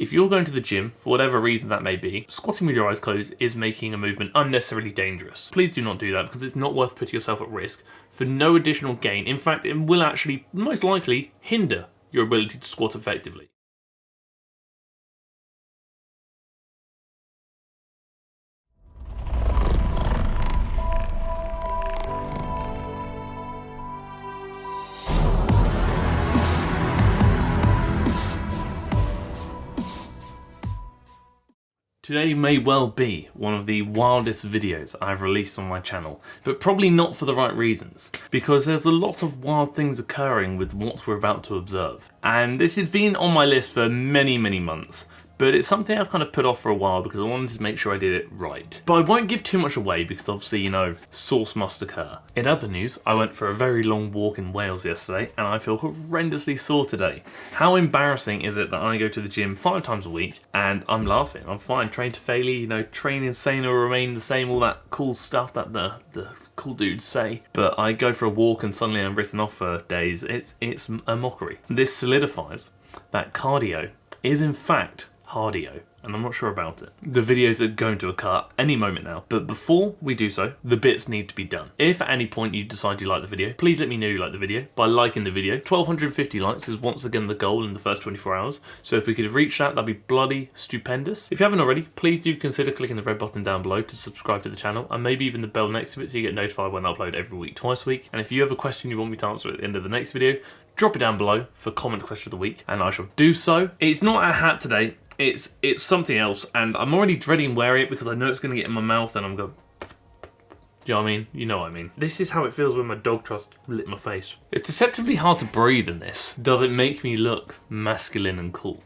If you're going to the gym, for whatever reason that may be, squatting with your eyes closed is making a movement unnecessarily dangerous. Please do not do that because it's not worth putting yourself at risk for no additional gain. In fact, it will actually, most likely, hinder your ability to squat effectively. Today may well be one of the wildest videos I've released on my channel, but probably not for the right reasons, because there's a lot of wild things occurring with what we're about to observe. And this has been on my list for many months, but it's something I've kind of put off for a while because I wanted to make sure I did it right. But I won't give too much away because obviously, you know, source must occur. In other news, I went for a very long walk in Wales yesterday and I feel horrendously sore today. How embarrassing is it that I go to the gym 5 times a week and I'm laughing, I'm fine, train to failure, you know, train insane or remain the same, all that cool stuff that the cool dudes say. But I go for a walk and suddenly I'm written off for days. It's a mockery. This solidifies that cardio is in fact cardio, and I'm not sure about it. The videos are going to occur any moment now, but before we do so, the bits need to be done. If at any point you decide you like the video, please let me know you like the video by liking the video. 1250 likes is once again the goal in the first 24 hours, so if we could reach that, that'd be bloody stupendous. If you haven't already, please do consider clicking the red button down below to subscribe to the channel, and maybe even the bell next to it so you get notified when I upload every week, twice a week. And if you have a question you want me to answer at the end of the next video, drop it down below for comment question of the week, and I shall do so. It's not a hat today. It's something else, and I'm already dreading wearing it because I know it's going to get in my mouth and I'm going... Do you know what I mean? You know what I mean. This is how it feels when my dog tries to lick my face. It's deceptively hard to breathe in this. Does it make me look masculine and cool?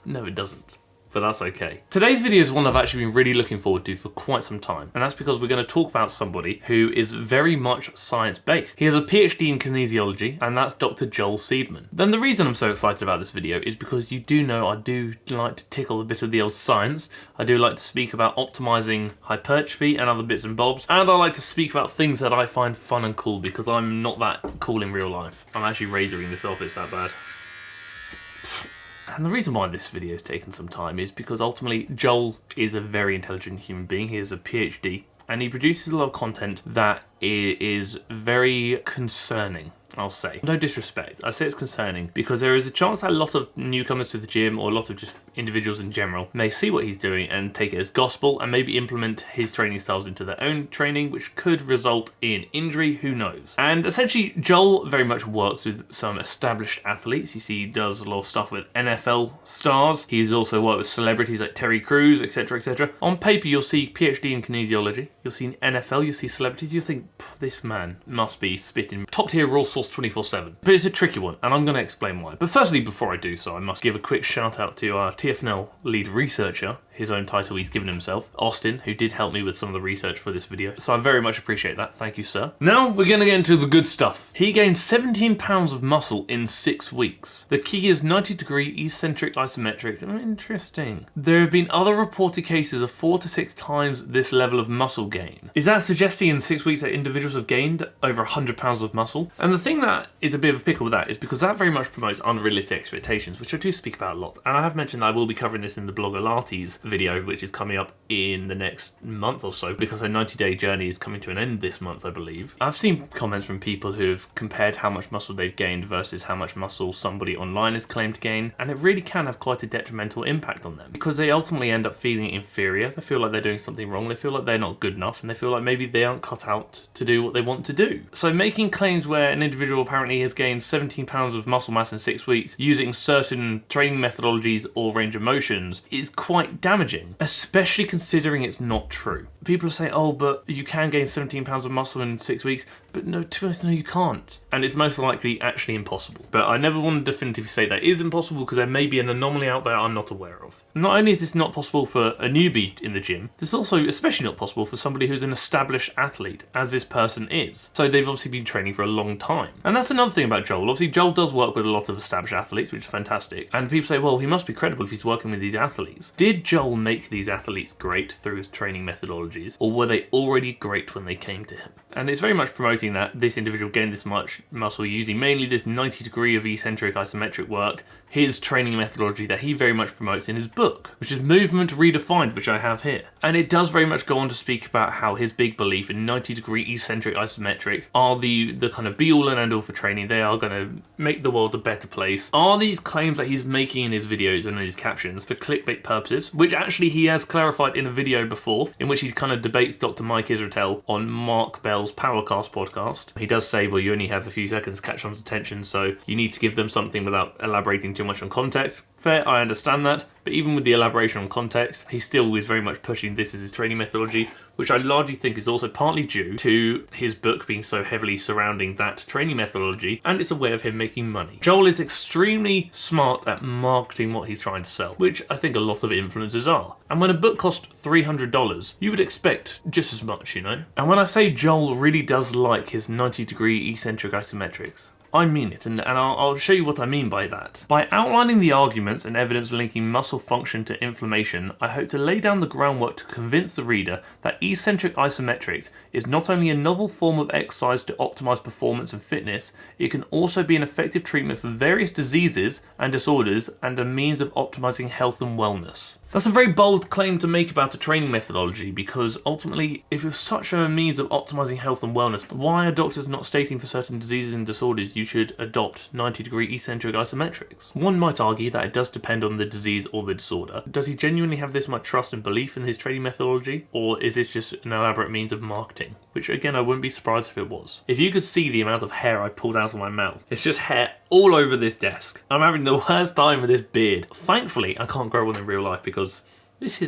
No, it doesn't. But that's okay. Today's video is one I've actually been really looking forward to for quite some time, and that's because we're going to talk about somebody who is very much science-based. He has a PhD in kinesiology, and that's Dr. Joel Seedman. Then the reason I'm so excited about this video is because you do know I do like to tickle a bit of the old science. I do like to speak about optimizing hypertrophy and other bits and bobs, and I like to speak about things that I find fun and cool because I'm not that cool in real life. I'm actually razoring this off, it's that bad. And the reason why this video has taken some time is because ultimately Joel is a very intelligent human being. He has a PhD and he produces a lot of content that is very concerning, I'll say. No disrespect, I say it's concerning because there is a chance that a lot of newcomers to the gym or a lot of just individuals in general may see what he's doing and take it as gospel and maybe implement his training styles into their own training, which could result in injury, who knows. And essentially Joel very much works with some established athletes. You see he does a lot of stuff with NFL stars. He's also worked with celebrities like Terry Crews, etc, etc. On paper you'll see PhD in kinesiology, you'll see NFL, you'll see celebrities, you think this man must be spitting top tier raw sauce 24/7. But it's a tricky one, and I'm going to explain why. But firstly, before I do so, I must give a quick shout out to our TFNL lead researcher, his own title he's given himself, Austin, who did help me with some of the research for this video. So I very much appreciate that. Thank you, sir. Now we're going to get into the good stuff. He gained 17 pounds of muscle in 6 weeks. The key is 90-degree eccentric isometrics. Interesting. There have been other reported cases of 4 to 6 times this level of muscle gain. Is that suggesting in 6 weeks that individuals have gained over 100 pounds of muscle? And the thing that is a bit of a pickle with that is because that very much promotes unrealistic expectations, which I do speak about a lot. And I have mentioned that I will be covering this in the blogger Larty's video, which is coming up in the next month or so, because her 90-day journey is coming to an end this month, I believe. I've seen comments from people who have compared how much muscle they've gained versus how much muscle somebody online has claimed to gain, and it really can have quite a detrimental impact on them, because they ultimately end up feeling inferior. They feel like they're doing something wrong, they feel like they're not good enough, and they feel like maybe they aren't cut out to do what they want to do. So making claims where an individual apparently has gained 17 pounds of muscle mass in 6 weeks using certain training methodologies or range of motions is quite damaging, especially considering it's not true. People are saying, oh, but you can gain 17 pounds of muscle in 6 weeks, but no, to be honest, no, you can't. And it's most likely actually impossible. But I never want to definitively say that is impossible because there may be an anomaly out there I'm not aware of. Not only is this not possible for a newbie in the gym, this is also especially not possible for somebody who's an established athlete, as this person is. So they've obviously been training for a long time. And that's another thing about Joel. Obviously, Joel does work with a lot of established athletes, which is fantastic. And people say, well, he must be credible if he's working with these athletes. Did Joel Joel make these athletes great through his training methodologies, or were they already great when they came to him? And it's very much promoting that this individual gained this much muscle using mainly this 90-degree of eccentric isometric work, his training methodology that he very much promotes in his book, which is Movement Redefined, which I have here. And it does very much go on to speak about how his big belief in 90-degree eccentric isometrics are the kind of be-all and end-all for training. They are going to make the world a better place. Are these claims that he's making in his videos and in his captions for clickbait purposes, which actually he has clarified in a video before, in which he kind of debates Dr. Mike Israetel on Mark Bell's Powercast podcast. He does say, well, you only have a few seconds to catch someone's attention, so you need to give them something without elaborating too much on context. Fair, I understand that, but even with the elaboration on context, he still is very much pushing this as his training methodology, which I largely think is also partly due to his book being so heavily surrounding that training methodology, and it's a way of him making money. Joel is extremely smart at marketing what he's trying to sell, which I think a lot of influencers are. And when a book costs $300, you would expect just as much, you know? And when I say Joel really does like his 90-degree eccentric isometrics, I mean it, and I'll show you what I mean by that. By outlining the arguments and evidence linking muscle function to inflammation, I hope to lay down the groundwork to convince the reader that eccentric isometrics is not only a novel form of exercise to optimize performance and fitness, it can also be an effective treatment for various diseases and disorders and a means of optimizing health and wellness. That's a very bold claim to make about a training methodology, because ultimately, if it's such a means of optimizing health and wellness, why are doctors not stating for certain diseases and disorders you should adopt 90-degree eccentric isometrics? One might argue that it does depend on the disease or the disorder. Does he genuinely have this much trust and belief in his training methodology, or is this just an elaborate means of marketing? Which again, I wouldn't be surprised if it was. If you could see the amount of hair I pulled out of my mouth, it's just hair all over this desk. I'm having the worst time with this beard. Thankfully, I can't grow one in real life because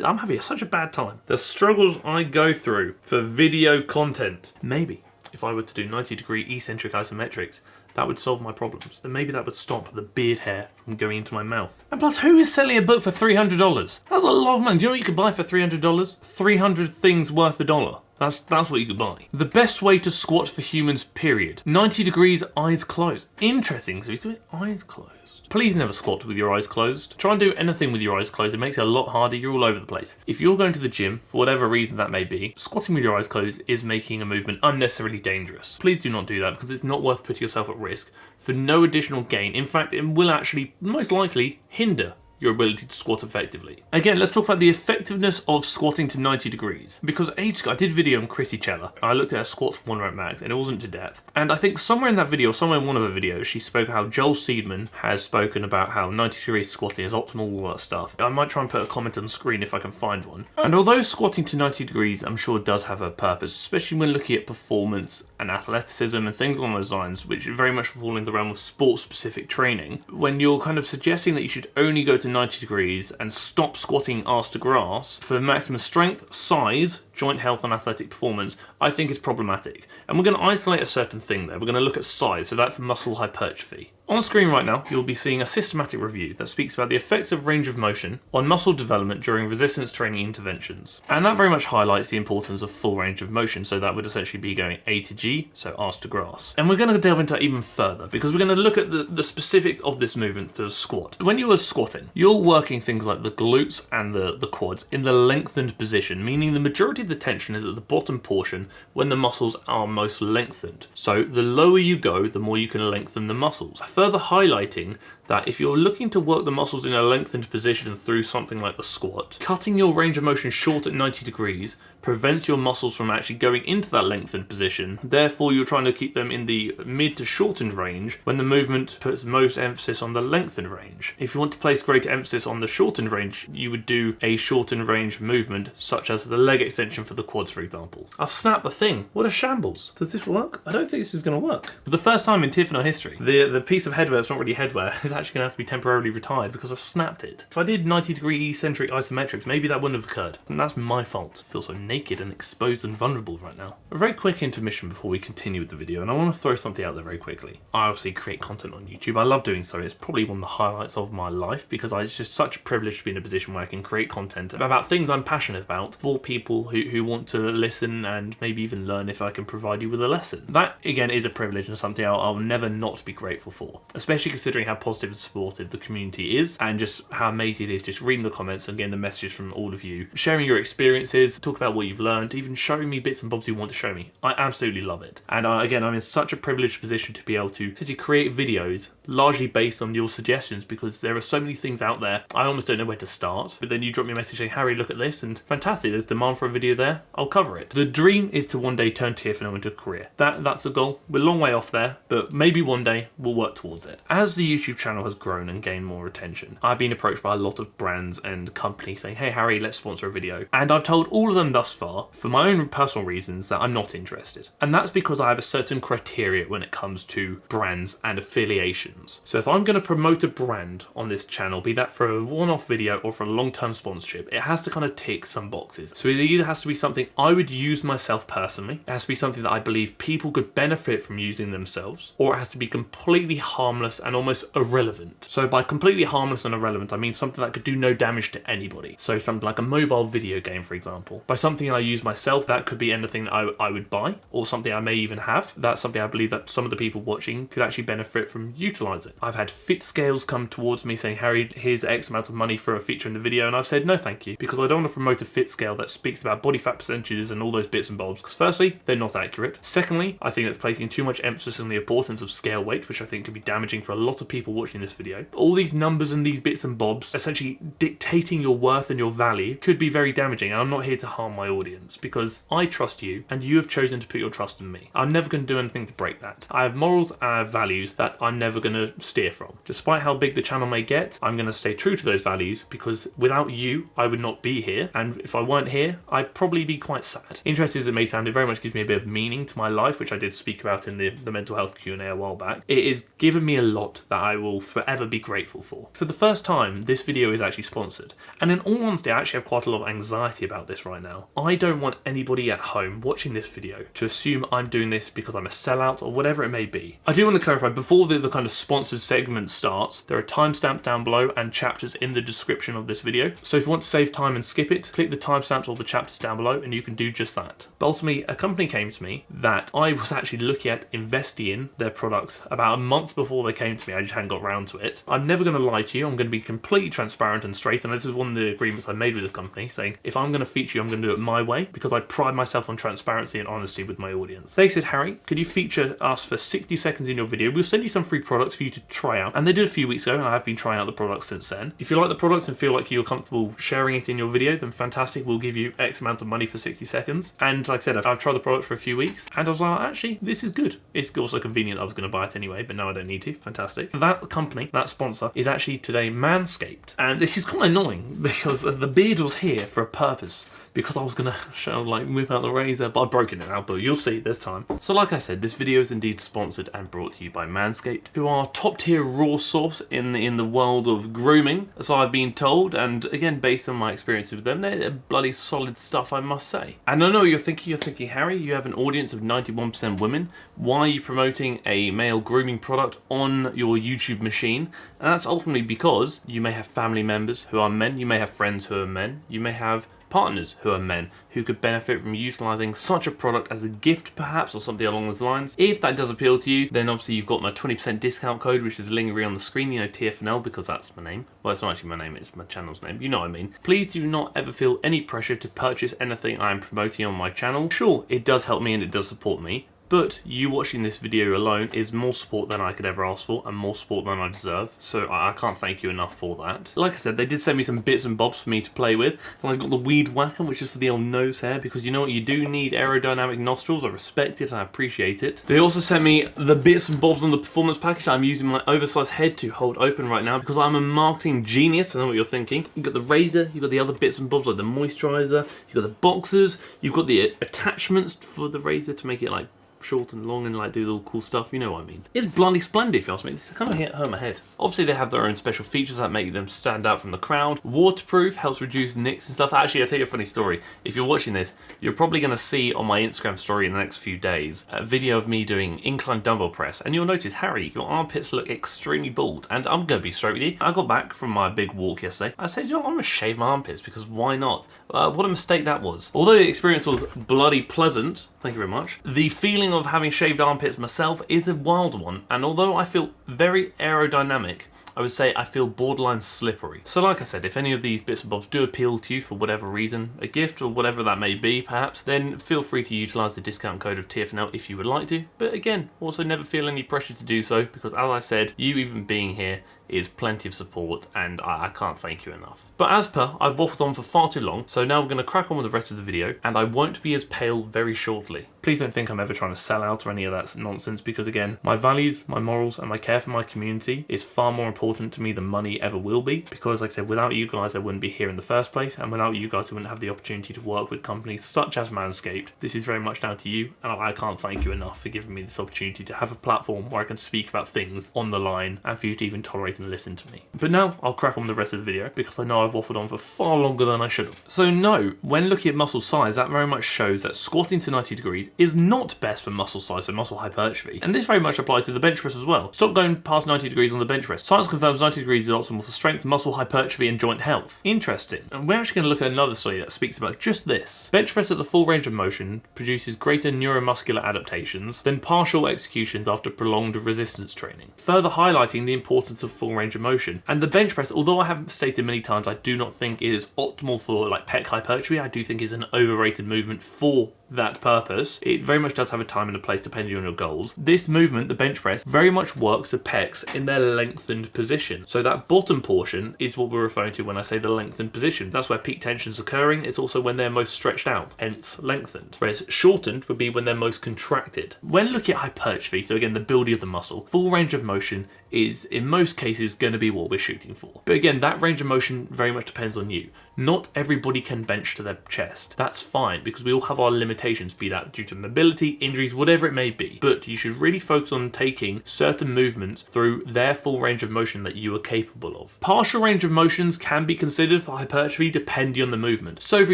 I'm having such a bad time. The struggles I go through for video content. Maybe if I were to do 90-degree eccentric isometrics, that would solve my problems. And maybe that would stop the beard hair from going into my mouth. And plus, who is selling a book for $300? That's a lot of money. Do you know what you could buy for $300? 300 things worth $1. That's what you could buy. The best way to squat for humans, period. 90 degrees, eyes closed. Interesting, so he's got his eyes closed. Please never squat with your eyes closed. Try and do anything with your eyes closed. It makes it a lot harder. You're all over the place. If you're going to the gym, for whatever reason that may be, squatting with your eyes closed is making a movement unnecessarily dangerous. Please do not do that, because it's not worth putting yourself at risk for no additional gain. In fact, it will actually, most likely, hinder your ability to squat effectively. Again, let's talk about the effectiveness of squatting to 90 degrees. Because ages ago, I did a video on Krissy Cela. I looked at her squat 1 rep max, and it wasn't to depth. And I think somewhere in that video, somewhere in one of her videos, she spoke how Joel Seedman has spoken about how 90 degrees squatting is optimal, all that stuff. I might try and put a comment on the screen if I can find one. And although squatting to 90 degrees, I'm sure does have a purpose, especially when looking at performance and athleticism and things along those lines, which very much fall in the realm of sport-specific training, when you're kind of suggesting that you should only go to 90 degrees and stop squatting arse to grass for maximum strength, size, joint health and athletic performance, I think is problematic. And we're going to isolate a certain thing there. We're going to look at size, so that's muscle hypertrophy. On the screen right now, you'll be seeing a systematic review that speaks about the effects of range of motion on muscle development during resistance training interventions. And that very much highlights the importance of full range of motion, so that would essentially be going A to G, so arse to grass. And we're going to delve into that even further, because we're going to look at the specifics of this movement to the squat. When you are squatting, you're working things like the glutes and the quads in the lengthened position, meaning the majority of the tension is at the bottom portion when the muscles are most lengthened. So the lower you go, the more you can lengthen the muscles. Further highlighting that if you're looking to work the muscles in a lengthened position through something like the squat, cutting your range of motion short at 90 degrees prevents your muscles from actually going into that lengthened position. Therefore, you're trying to keep them in the mid to shortened range when the movement puts most emphasis on the lengthened range. If you want to place greater emphasis on the shortened range, you would do a shortened range movement, such as the leg extension for the quads, for example. I've snapped the thing. What a shambles. Does this work? I don't think this is going to work. For the first time in Tiffany history, the piece of headwear that's not really headwear is actually going to have to be temporarily retired because I've snapped it. If I did 90-degree eccentric isometrics, maybe that wouldn't have occurred. And that's my fault. I feel so naked and exposed and vulnerable right now. A very quick intermission before we continue with the video, and I want to throw something out there very quickly. I obviously create content on YouTube. I love doing so. It's probably one of the highlights of my life because it's just such a privilege to be in a position where I can create content about things I'm passionate about for people who want to listen and maybe even learn if I can provide you with a lesson. That, again, is a privilege and something I'll never not be grateful for, especially considering how positive positive and supportive the community is, and just how amazing it is just reading the comments and getting the messages from all of you, sharing your experiences, talk about what you've learned, even showing me bits and bobs you want to show me. I absolutely love it. And again, I'm in such a privileged position to be able to essentially create videos largely based on your suggestions, because there are so many things out there, I almost don't know where to start. But then you drop me a message saying, Harry, look at this, and fantastic, there's demand for a video there, I'll cover it. The dream is to one day turn TFNL into a career. That's the goal. We're a long way off there, but maybe one day we'll work towards it. As the YouTube channel has grown and gained more attention, I've been approached by a lot of brands and companies saying, hey Harry, let's sponsor a video. And I've told all of them thus far, for my own personal reasons, that I'm not interested. And that's because I have a certain criteria when it comes to brands and affiliations. So if I'm going to promote a brand on this channel, be that for a one-off video or for a long-term sponsorship, it has to kind of tick some boxes. So it either has to be something I would use myself personally, it has to be something that I believe people could benefit from using themselves, or it has to be completely harmless and almost irrelevant. So by completely harmless and irrelevant, I mean something that could do no damage to anybody. So something like a mobile video game, for example. By something I use myself, that could be anything that I would buy, or something I may even have. That's something I believe that some of the people watching could actually benefit from utilising. I've had fit scales come towards me saying, Harry, here's X amount of money for a feature in the video, and I've said no thank you, because I don't want to promote a fit scale that speaks about body fat percentages and all those bits and bobs, because firstly, they're not accurate. Secondly, I think that's placing too much emphasis on the importance of scale weight, which I think could be damaging for a lot of people watching this video. All these numbers and these bits and bobs essentially dictating your worth and your value could be very damaging, and I'm not here to harm my audience, because I trust you and you have chosen to put your trust in me. I'm never going to do anything to break that. I have morals, I have values that I'm never going to steer from. Despite how big the channel may get, I'm going to stay true to those values, because without you, I would not be here, and if I weren't here, I'd probably be quite sad. Interesting as it may sound, it very much gives me a bit of meaning to my life, which I did speak about in the mental health Q&A a while back. It has given me a lot that I will forever be grateful for. For the first time, this video is actually sponsored, and in all honesty, I actually have quite a lot of anxiety about this right now. I don't want anybody at home watching this video to assume I'm doing this because I'm a sellout or whatever it may be. I do want to clarify, before the kind of sponsored segment starts, there are timestamps down below and chapters in the description of this video. So if you want to save time and skip it, click the timestamps or the chapters down below and you can do just that. But ultimately, a company came to me that I was actually looking at investing in their products about a month before they came to me. I just hadn't got around to it. I'm never going to lie to you. I'm going to be completely transparent and straight, and this is one of the agreements I made with the company, saying if I'm going to feature you, I'm going to do it my way, because I pride myself on transparency and honesty with my audience. They said, Harry, could you feature us for 60 seconds in your video? We'll send you some free products for you to try out. And they did a few weeks ago, and I have been trying out the products since then. If you like the products and feel like you're comfortable sharing it in your video, then fantastic. We'll give you X amount of money for 60 seconds. And like I said, I've tried the products for a few weeks, and I was like, actually, this is good. It's also convenient. I was going to buy it anyway, but now I don't need to. Fantastic. That company, that sponsor, is actually today Manscaped. And this is quite annoying, because the beard was here for a purpose, because I was going to whip out the razor, but I've broken it now, but you'll see, there's time. So like I said, this video is indeed sponsored and brought to you by Manscaped, who are top tier raw source in the world of grooming, so I've been told, and again, based on my experience with them, they're bloody solid stuff, I must say. And I know you're thinking, Harry, you have an audience of 91% women, why are you promoting a male grooming product on your YouTube machine? And that's ultimately because you may have family members who are men, you may have friends who are men, you may have partners who are men who could benefit from utilising such a product as a gift perhaps, or something along those lines. If that does appeal to you, then obviously you've got my 20% discount code, which is lingering on the screen, you know, TFNL, because that's my name. Well, it's not actually my name, it's my channel's name, you know what I mean. Please do not ever feel any pressure to purchase anything I'm promoting on my channel. Sure, it does help me and it does support me, but you watching this video alone is more support than I could ever ask for, and more support than I deserve, so I can't thank you enough for that. Like I said, they did send me some bits and bobs for me to play with, and I got the weed whacker, which is for the old nose hair, because you know what, you do need aerodynamic nostrils. I respect it and I appreciate it. They also sent me the bits and bobs on the performance package. I'm using my oversized head to hold open right now, because I'm a marketing genius. I know what you're thinking. You've got the razor, you've got the other bits and bobs like the moisturizer, you've got the boxers, you've got the attachments for the razor to make it like short and long and like do all cool stuff, you know what I mean. It's bloody splendid if you ask me. This kind of hit home my head. Obviously they have their own special features that make them stand out from the crowd. Waterproof, helps reduce nicks and stuff. Actually, I'll tell you a funny story. If you're watching this, you're probably going to see on my Instagram story in the next few days a video of me doing incline dumbbell press, and you'll notice, Harry, your armpits look extremely bald. And I'm going to be straight with you. I got back from my big walk yesterday. I said, you know, I'm going to shave my armpits, because why not? What a mistake that was. Although the experience was bloody pleasant, thank you very much, the feeling of having shaved armpits myself is a wild one, and although I feel very aerodynamic, I would say I feel borderline slippery. So like I said, if any of these bits and bobs do appeal to you for whatever reason, a gift or whatever that may be perhaps, then feel free to utilise the discount code of TFNL if you would like to. But again, also never feel any pressure to do so, because as I said, you even being here is plenty of support, and I can't thank you enough. But as per, I've waffled on for far too long, so now we're going to crack on with the rest of the video, and I won't be as pale very shortly. Please don't think I'm ever trying to sell out or any of that nonsense, because again, my values, my morals, and my care for my community is far more important to me than money ever will be, because like I said, without you guys I wouldn't be here in the first place, and without you guys I wouldn't have the opportunity to work with companies such as Manscaped. This is very much down to you, and I can't thank you enough for giving me this opportunity to have a platform where I can speak about things on the line, and for you to even tolerate and listen to me. But now I'll crack on with the rest of the video, because I know I've waffled on for far longer than I should have. So no, when looking at muscle size, that very much shows that squatting to 90 degrees is not best for muscle size, so muscle hypertrophy. And this very much applies to the bench press as well. Stop going past 90 degrees on the bench press. Science confirms 90 degrees is optimal for strength, muscle hypertrophy, and joint health. Interesting. And we're actually going to look at another study that speaks about just this. Bench press at the full range of motion produces greater neuromuscular adaptations than partial executions after prolonged resistance training, further highlighting the importance of full range of motion. And the bench press, although I have stated many times I do not think is optimal for like pec hypertrophy, I do think is an overrated movement for that purpose. It very much does have a time and a place depending on your goals. This movement, the bench press, very much works the pecs in their lengthened position. So that bottom portion is what we're referring to when I say the lengthened position. That's where peak tension is occurring. It's also when they're most stretched out, hence lengthened. Whereas shortened would be when they're most contracted. When looking at hypertrophy, so again the building of the muscle, full range of motion is in most cases going to be what we're shooting for. But again, that range of motion very much depends on you. Not everybody can bench to their chest. That's fine, because we all have our limitations, be that due to mobility, injuries, whatever it may be. But you should really focus on taking certain movements through their full range of motion that you are capable of. Partial range of motions can be considered for hypertrophy depending on the movement. So for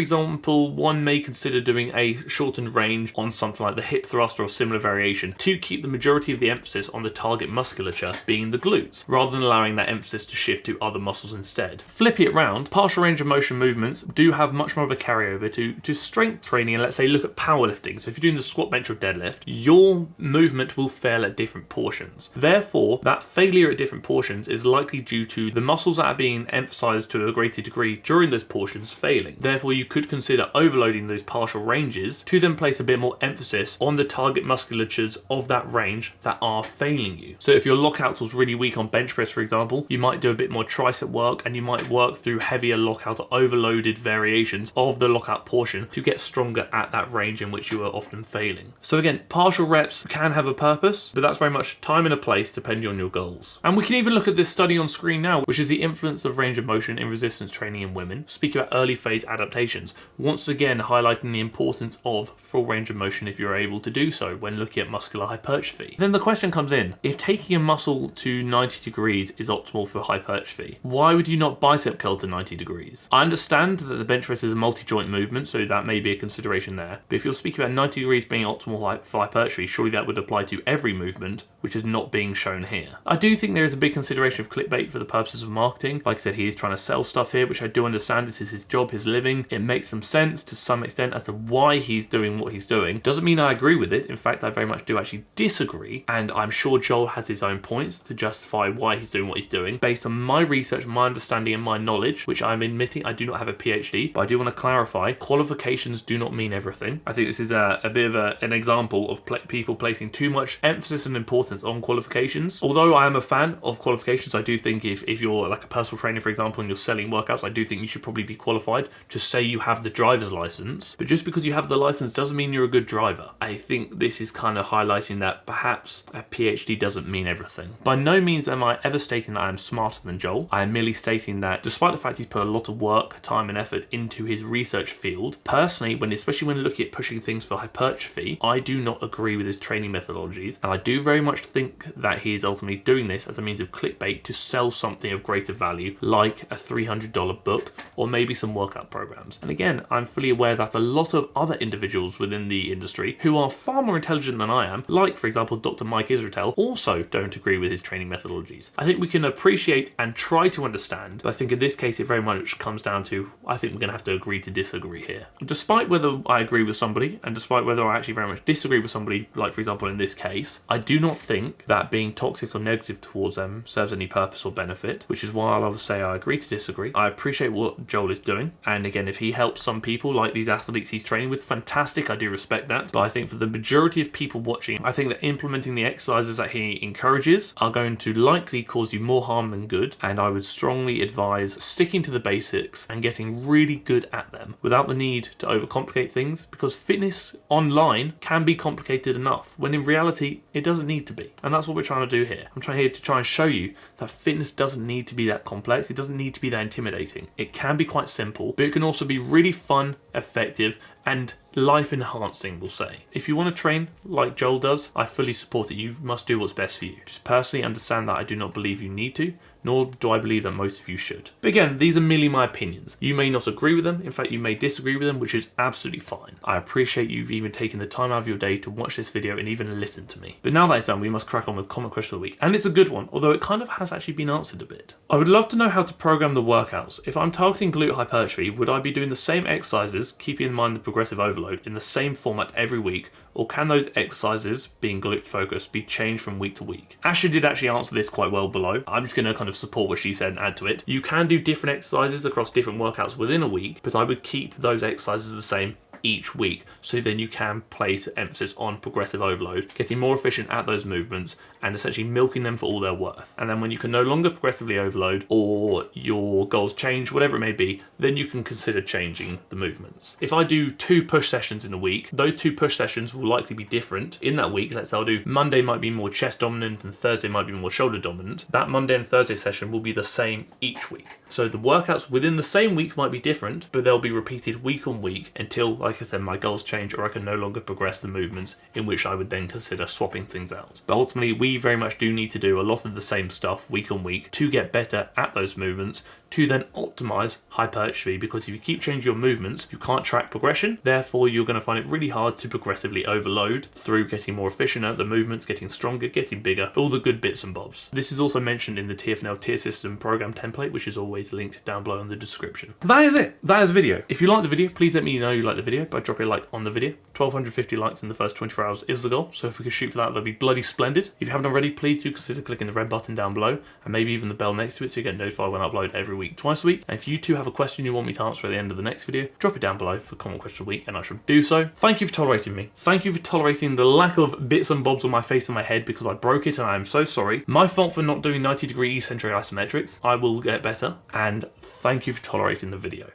example, one may consider doing a shortened range on something like the hip thrust or a similar variation to keep the majority of the emphasis on the target musculature being the glutes, rather than allowing that emphasis to shift to other muscles instead. Flipping it round, partial range of motion movements do have much more of a carryover to strength training, and let's say look at powerlifting. So if you're doing the squat, bench or deadlift, your movement will fail at different portions. Therefore, that failure at different portions is likely due to the muscles that are being emphasized to a greater degree during those portions failing. Therefore, you could consider overloading those partial ranges to then place a bit more emphasis on the target musculatures of that range that are failing you. So if your lockout was really weak on bench press, for example, you might do a bit more tricep work, and you might work through heavier lockout or overloaded variations of the lockout portion to get stronger at that range in which you are often failing. So again, partial reps can have a purpose, but that's very much time and a place depending on your goals. And we can even look at this study on screen now, which is the influence of range of motion in resistance training in women, speaking about early phase adaptations, once again highlighting the importance of full range of motion if you're able to do so when looking at muscular hypertrophy. Then the question comes in, if taking a muscle to 90 degrees is optimal for hypertrophy, why would you not bicep curl to 90 degrees? I understand that the bench press is a multi-joint movement, so that may be a consideration there. But if you're speaking about 90 degrees being optimal for hypertrophy, surely that would apply to every movement, which is not being shown here. I do think there is a big consideration of clickbait for the purposes of marketing. Like I said, he is trying to sell stuff here, which I do understand. This is his job, his living. It makes some sense to some extent as to why he's doing what he's doing. Doesn't mean I agree with it. In fact, I very much do actually disagree, and I'm sure Joel has his own points to justify why he's doing what he's doing based on my research, my understanding, and my knowledge, which I'm admitting I do not have a PhD, but I do want to clarify, qualifications do not mean everything. I think this is a bit of an example of people placing too much emphasis and importance on qualifications. Although I am a fan of qualifications, I do think if you're like a personal trainer, for example, and you're selling workouts, I do think you should probably be qualified to say you have the driver's license. But just because you have the license doesn't mean you're a good driver. I think this is kind of highlighting that perhaps a PhD doesn't mean everything. By no means am I ever stating that I am smarter than Joel. I am merely stating that despite the fact he's put a lot of work, time and effort into his research field, personally, especially when looking at pushing things for hypertrophy, I do not agree with his training methodologies, and I do very much think that he is ultimately doing this as a means of clickbait to sell something of greater value, like a $300 book or maybe some workout programs. And again, I'm fully aware that a lot of other individuals within the industry who are far more intelligent than I am, like for example Dr. Mike Israetel, also don't agree with his training methodologies. I think we can appreciate and try to understand, but I think in this case it very much comes down to, I think we're going to have to agree to disagree here. Despite whether I agree with somebody, and despite whether I actually very much disagree with somebody, like for example in this case, I do not think that being toxic or negative towards them serves any purpose or benefit, which is why I'll say I agree to disagree. I appreciate what Joel is doing, and again, if he helps some people like these athletes he's training with, fantastic, I do respect that. But I think for the majority of people watching, I think that implementing the exercises that he encourages are going to likely cause you more harm than good, and I would strongly advise sticking to the basics and getting really good at them without the need to overcomplicate things, because fitness online can be complicated enough when in reality it doesn't need to be. And that's what we're trying to do here. I'm trying here to try and show you that fitness doesn't need to be that complex, it doesn't need to be that intimidating. It can be quite simple, but it can also be really fun, effective, and life enhancing, we'll say. If you want to train like Joel does, I fully support it. You must do what's best for you. Just personally understand that I do not believe you need to, nor do I believe that most of you should. But again, these are merely my opinions. You may not agree with them, in fact you may disagree with them, which is absolutely fine. I appreciate you've even taken the time out of your day to watch this video and even listen to me. But now that it's done, we must crack on with comment question of the week. And it's a good one, although it kind of has actually been answered a bit. I would love to know how to program the workouts. If I'm targeting glute hypertrophy, would I be doing the same exercises, keeping in mind the progressive overload, in the same format every week, or can those exercises, being glute focused, be changed from week to week? Asha did actually answer this quite well below. I'm just going to kind of support what she said and add to it. You can do different exercises across different workouts within a week, but I would keep those exercises the same each week, so then you can place emphasis on progressive overload, getting more efficient at those movements and essentially milking them for all they're worth. And then when you can no longer progressively overload, or your goals change, whatever it may be, then you can consider changing the movements. If I do 2 push sessions in a week, those 2 push sessions will likely be different in that week. Let's say I'll do Monday might be more chest dominant and Thursday might be more shoulder dominant. That Monday and Thursday session will be the same each week. So the workouts within the same week might be different, but they'll be repeated week on week until, like I said, my goals change or I can no longer progress the movements, in which I would then consider swapping things out. But ultimately, we very much do need to do a lot of the same stuff week on week to get better at those movements, to then optimize hypertrophy, because if you keep changing your movements, you can't track progression. Therefore, you're going to find it really hard to progressively overload through getting more efficient at the movements, getting stronger, getting bigger, all the good bits and bobs. This is also mentioned in the TFNL tier system program template, which is always linked down below in the description. That is it. That is the video. If you like the video, please let me know you like the video by dropping a like on the video. 1,250 likes in the first 24 hours is the goal, so if we could shoot for that, that'd be bloody splendid. If you haven't already, please do consider clicking the red button down below, and maybe even the bell next to it so you get notified when I upload every week, twice a week. And if you too have a question you want me to answer at the end of the next video, drop it down below for comment question of the week and I shall do so. Thank you for tolerating me. Thank you for tolerating the lack of bits and bobs on my face and my head, because I broke it and I am so sorry. My fault for not doing 90-degree eccentric isometrics. I will get better, and thank you for tolerating the video.